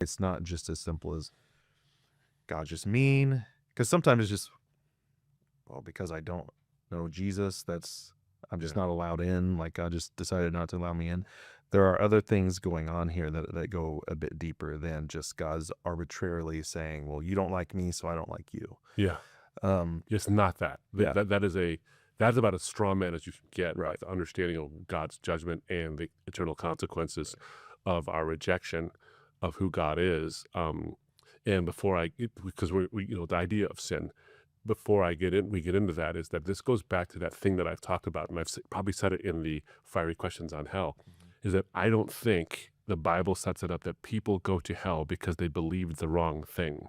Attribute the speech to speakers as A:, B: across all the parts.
A: It's not just as simple as God's just mean, because sometimes it's just, well, because I don't know Jesus, I'm just
B: Yeah.
A: not allowed in. Like God just decided not to allow me in. There are other things going on here that go a bit deeper than just God's arbitrarily saying, well, you don't like me, so I don't like you.
B: Yeah.
A: Um,
B: It's not that.
A: yeah,
B: That's about as straw man as you can get,
A: right.
B: the understanding of God's judgment and the eternal consequences of our rejection of who God is. And because the idea of sin, before we get into that, is that this goes back to that thing that I've talked about, and I've probably said it in the fiery questions on hell, is that I don't think the Bible sets it up that people go to hell because they believed the wrong thing.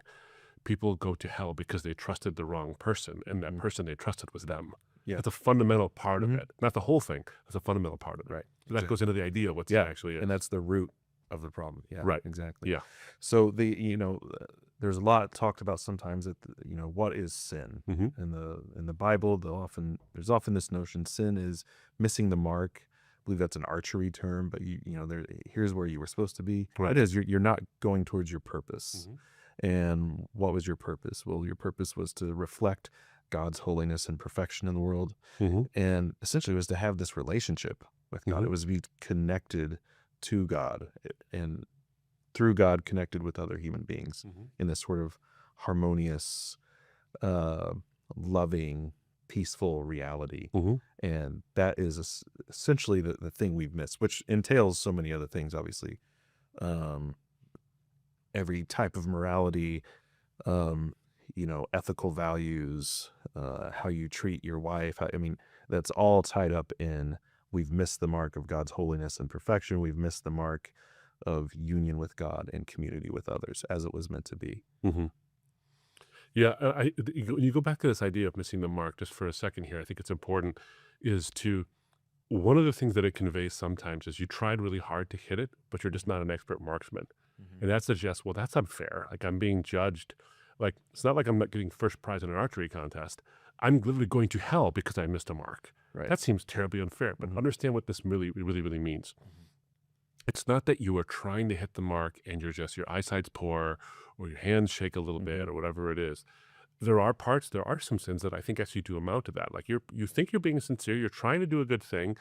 B: People go to hell because they trusted the wrong person, and that person they trusted was them.
A: Yeah.
B: That's a fundamental part of
A: Mhm.
B: it. Not the whole thing. That's a fundamental part of it.
A: Right.
B: So that goes into the idea of what sin actually is.
A: And that's the root of the problem. Yeah,
B: Right.
A: exactly.
B: Yeah.
A: So there's a lot talked about sometimes that what is sin
B: Mhm.
A: in the Bible. There's often this notion sin is missing the mark. I believe that's an archery term, but here's where you were supposed to be.
B: Right.
A: It is you're not going towards your purpose.
B: Mhm.
A: And what was your purpose? Well, your purpose was to reflect God's holiness and perfection in the world,
B: Mhm.
A: and essentially it was to have this relationship with God.
B: Mhm.
A: It was to be connected to God, and through God connected with other human beings
B: Mhm.
A: in this sort of harmonious, uh, loving, peaceful reality.
B: Mhm.
A: And that is essentially the thing we've missed, which entails so many other things, obviously. Um, every type of morality, ethical values, how you treat your wife. I mean, that's all tied up in we've missed the mark of God's holiness and perfection. We've missed the mark of union with God and community with others as it was meant to be.
B: Mhm. Yeah, you go back to this idea of missing the mark just for a second here. I think it's important one of the things that it conveys sometimes is you tried really hard to hit it, but you're just not an expert marksman. And that suggests, well, that's unfair. Like I'm being judged. Like it's not like I'm not getting first prize in an archery contest. I'm literally going to hell because I missed a mark.
A: Right.
B: That seems terribly unfair, but understand what this really, really, really means. It's not that you are trying to hit the mark and your eyesight's poor or your hands shake a little bit or whatever it is. There are some sins that I think actually do amount to that. Like you think you're being sincere, you're trying to do a good thing,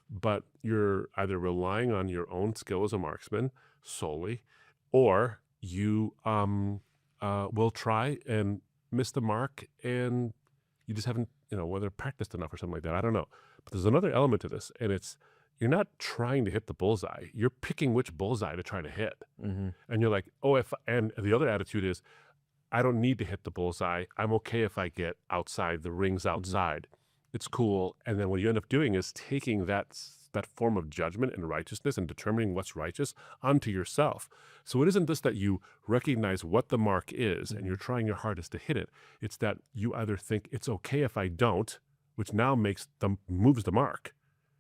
B: but you're either relying on your own skill as a marksman solely, or you will try and miss the mark and you just haven't, whether practiced enough or something like that. I don't know. But there's another element to this, and it's you're not trying to hit the bullseye. You're picking which bullseye to try to hit. And you're like, and the other attitude is, I don't need to hit the bullseye. I'm okay if I get outside, the rings outside. It's cool. And then what you end up doing is taking that form of judgment and righteousness and determining what's righteous onto yourself. So it isn't just that you recognize what the mark is and you're trying your hardest to hit it. It's that you either think it's okay if I don't, which now moves the mark.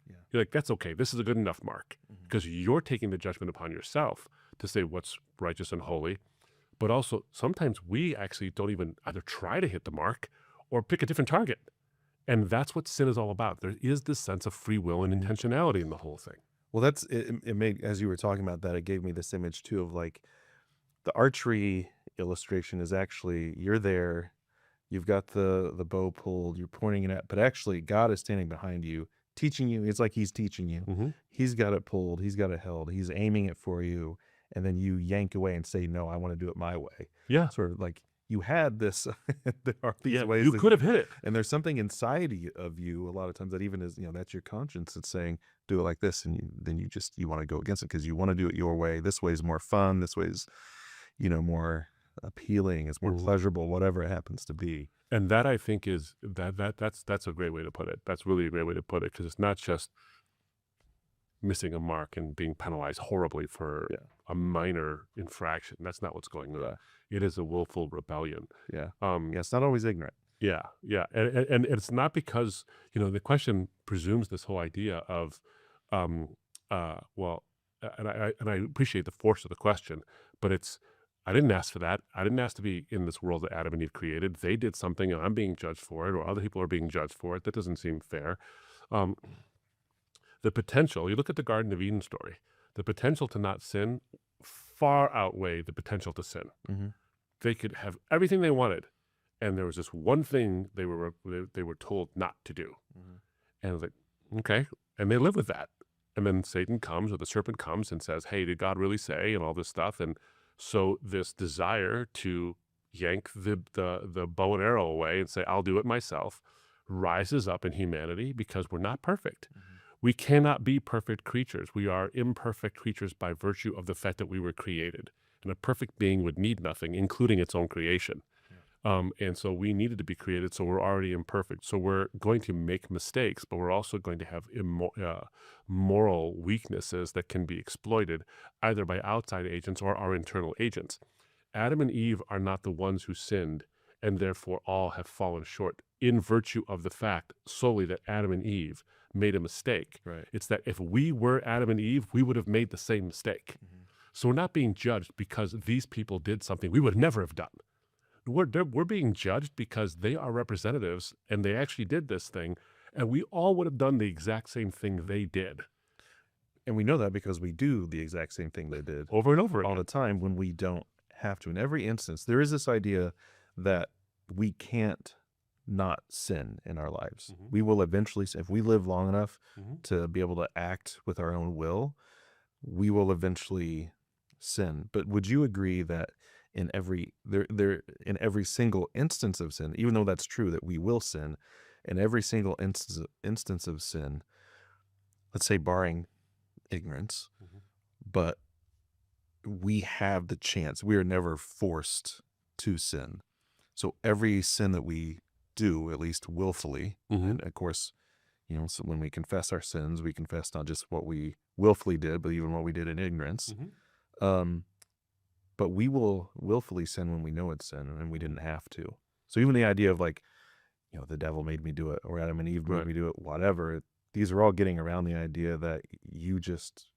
A: Yeah.
B: You're like, that's okay. This is a good enough mark because you're taking the judgment upon yourself to say what's righteous and holy. But also, sometimes we actually don't even either try to hit the mark or pick a different target. And that's what sin is all about. There is this sense of free will and intentionality in the whole thing.
A: Well, it made, as you were talking about that, it gave me this image too of like the archery illustration is actually, you're there, you've got the bow pulled, you're pointing it at, but actually God is standing behind you, teaching you. It's like he's teaching you. He's got it pulled, he's got it held, he's aiming it for you. And then you yank away and say, no, I want to do it my way.
B: Yeah.
A: Sort of like you had this, there are these ways.
B: You could have hit it.
A: And there's something inside of you a lot of times that even is, that's your conscience that's saying, do it like this. And then you want to go against it because you want to do it your way. This way is more fun. This way is, more appealing. It's more pleasurable, whatever it happens to be.
B: And that I think is that's a great way to put it. That's really a great way to put it because it's not just missing a mark and being penalized horribly for a minor infraction. That's not what's going on. It is a willful rebellion.
A: Yeah. It's not always ignorant.
B: Yeah. And it's not because, the question presumes this whole idea of, and I appreciate the force of the question, but I didn't ask for that. I didn't ask to be in this world that Adam and Eve created. They did something and I'm being judged for it, or other people are being judged for it. That doesn't seem fair. The potential, you look at the Garden of Eden story, the potential to not sin far outweigh the potential to sin.
A: Mm-hmm.
B: They could have everything they wanted, and there was this one thing they were told not to do.
A: Mm-hmm.
B: And it was like, okay, and they live with that. And then Satan comes, or the serpent comes and says, hey, did God really say? And all this stuff. And so this desire to yank the bow and arrow away and say, I'll do it myself, rises up in humanity because we're not perfect.
A: Mm-hmm.
B: We cannot be perfect creatures. We are imperfect creatures by virtue of the fact that we were created. And a perfect being would need nothing, including its own creation. And so we needed to be created, so we're already imperfect. So we're going to make mistakes, but we're also going to have moral weaknesses that can be exploited either by outside agents or our internal agents. Adam and Eve are not the ones who sinned, and therefore all have fallen short in virtue of the fact solely that Adam and Eve made a mistake.
A: Right.
B: It's that if we were Adam and Eve, we would have made the same mistake.
A: Mm-hmm.
B: So we're not being judged because these people did something we would never have done. We're being judged because they are representatives and they actually did this thing, and we all would have done the exact same thing they did.
A: And we know that because we do the exact same thing they did
B: over and over
A: all
B: again.
A: the time when we don't have to. In every instance, there is this idea that we can't not sin in our lives.
B: Mhm.
A: We will eventually, if we live long enough
B: Mhm.
A: to be able to act with our own will, we will eventually sin. But would you agree that in every in every single instance of sin, even though that's true that we will sin, in every single instance of sin, let's say barring ignorance,
B: Mhm.
A: but we have the chance. We are never forced to sin. So every sin that we do, at least willfully,
B: Mhm.
A: and of course, so when we confess our sins, we confess not just what we willfully did, but even what we did in ignorance.
B: Mhm.
A: But we will willfully sin when we know it's sin and we didn't have to. So even the idea of like, the devil made me do it, or Adam and Eve made
B: Right.
A: me do it, whatever, these are all getting around the idea that you just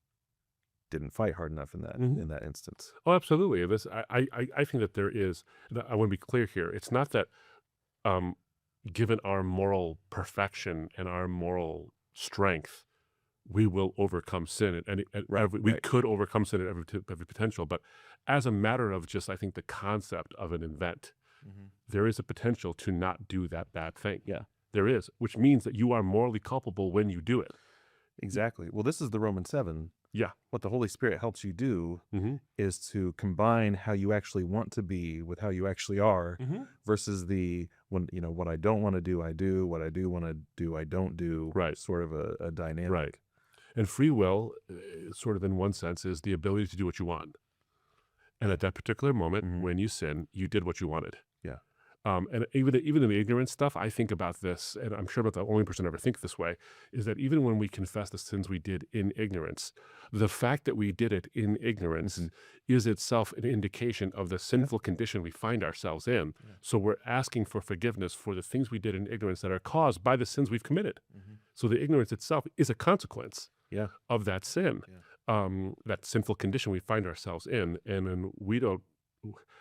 A: didn't fight hard enough in that
B: Mhm.
A: in that instance.
B: Oh, absolutely. I think that there is, and I want to be clear here. It's not that given our moral perfection and our moral strength, we will overcome sin
A: Right,
B: we
A: right.
B: could overcome sin at every potential. But as a matter of just, I think, the concept of an event,
A: Mm-hmm.
B: there is a potential to not do that bad thing.
A: Yeah.
B: There is, which means that you are morally culpable when you do it.
A: Exactly. Well, this is the Roman 7.
B: Yeah.
A: What the Holy Spirit helps you do
B: Mm-hmm.
A: is to combine how you actually want to be with how you actually are,
B: Mm-hmm.
A: versus what I don't want to do, I do. What I do want to do, I don't do.
B: Right.
A: Sort of a dynamic.
B: Right. And free will, sort of in one sense, is the ability to do what you want. And at that particular moment,
A: Mhm.
B: when you sin, you did what you wanted.
A: Yeah.
B: And even in the ignorance stuff, I think about this, and I'm sure I'm not the only person to ever think this way, is that even when we confess the sins we did in ignorance, the fact that we did it in ignorance
A: Mhm.
B: is itself an indication of the sinful condition we find ourselves in.
A: Yeah.
B: So we're asking for forgiveness for the things we did in ignorance that are caused by the sins we've committed.
A: Mm-hmm.
B: So the ignorance itself is a consequence
A: Yeah.
B: of that sin, that sinful condition we find ourselves in. And then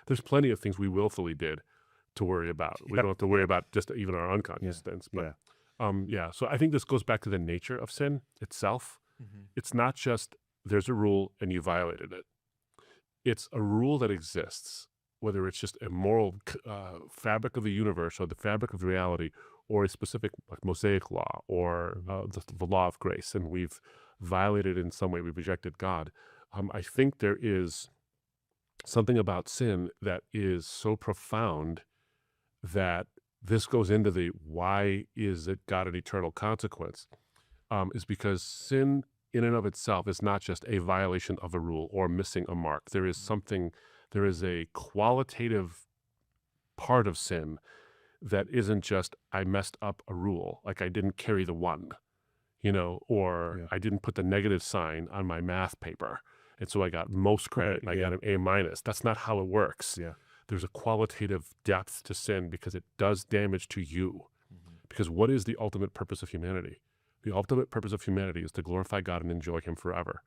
B: there's plenty of things we willfully did to worry about. We don't have to worry about just even our unconscious sins. But so I think this goes back to the nature of sin itself.
A: Mm-hmm.
B: It's not just there's a rule and you violated it. It's a rule that exists, whether it's just a moral fabric of the universe or the fabric of reality, or a specific like Mosaic law or the law of grace, and we've violated in some way, we've rejected God. I think there is something about sin that is so profound that this goes into the why is it got an eternal consequence, is because sin in and of itself is not just a violation of a rule or missing a mark. There is a qualitative part of sin that isn't just I messed up a rule, like I didn't carry the one, or I didn't put the negative sign on my math paper, and so I got most credit and I got an A-. That's not how it works.
A: Yeah.
B: There's a qualitative depth to sin because it does damage to you.
A: Mm-hmm.
B: Because what is the ultimate purpose of humanity? The ultimate purpose of humanity is to glorify God and enjoy him forever,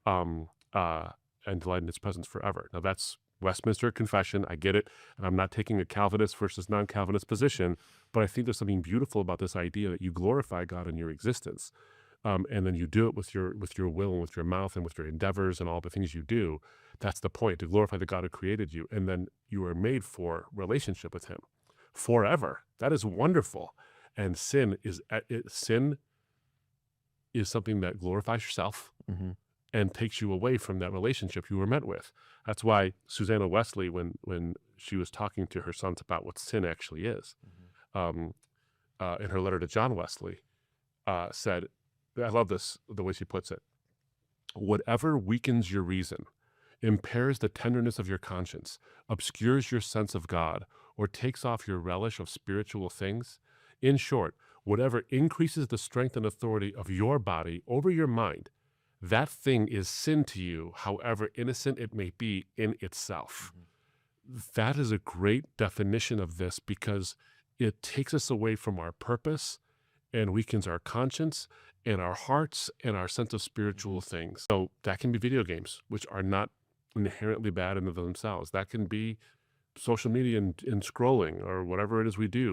B: and delight in his presence forever. Now that's Westminster Confession. I get it. And I'm not taking a Calvinist versus non-Calvinist position, but I think there's something beautiful about this idea that you glorify God in your existence. and then you do it with your will and with your mouth and with your endeavors and all the things you do. That's the point, to glorify the God who created you, and then you are made for relationship with Him forever. That is wonderful. And sin is something that glorifies yourself
A: Hmm.
B: and takes you away from that relationship you were meant with. That's why Susanna Wesley, when she was talking to her sons about what sin actually is, um, in her letter to John Wesley, said, I love this, the way she puts it, whatever weakens your reason, impairs the tenderness of your conscience, obscures your sense of God, or takes off your relish of spiritual things, in short, whatever increases the strength and authority of your body over your mind, that thing is sin to you, however innocent it may be in itself. That is a great definition of this, because it takes us away from our purpose and weakens our conscience and our hearts and our sense of spiritual things. So that can be video games, which are not inherently bad in and of themselves. That can be social media and scrolling or whatever it is we do.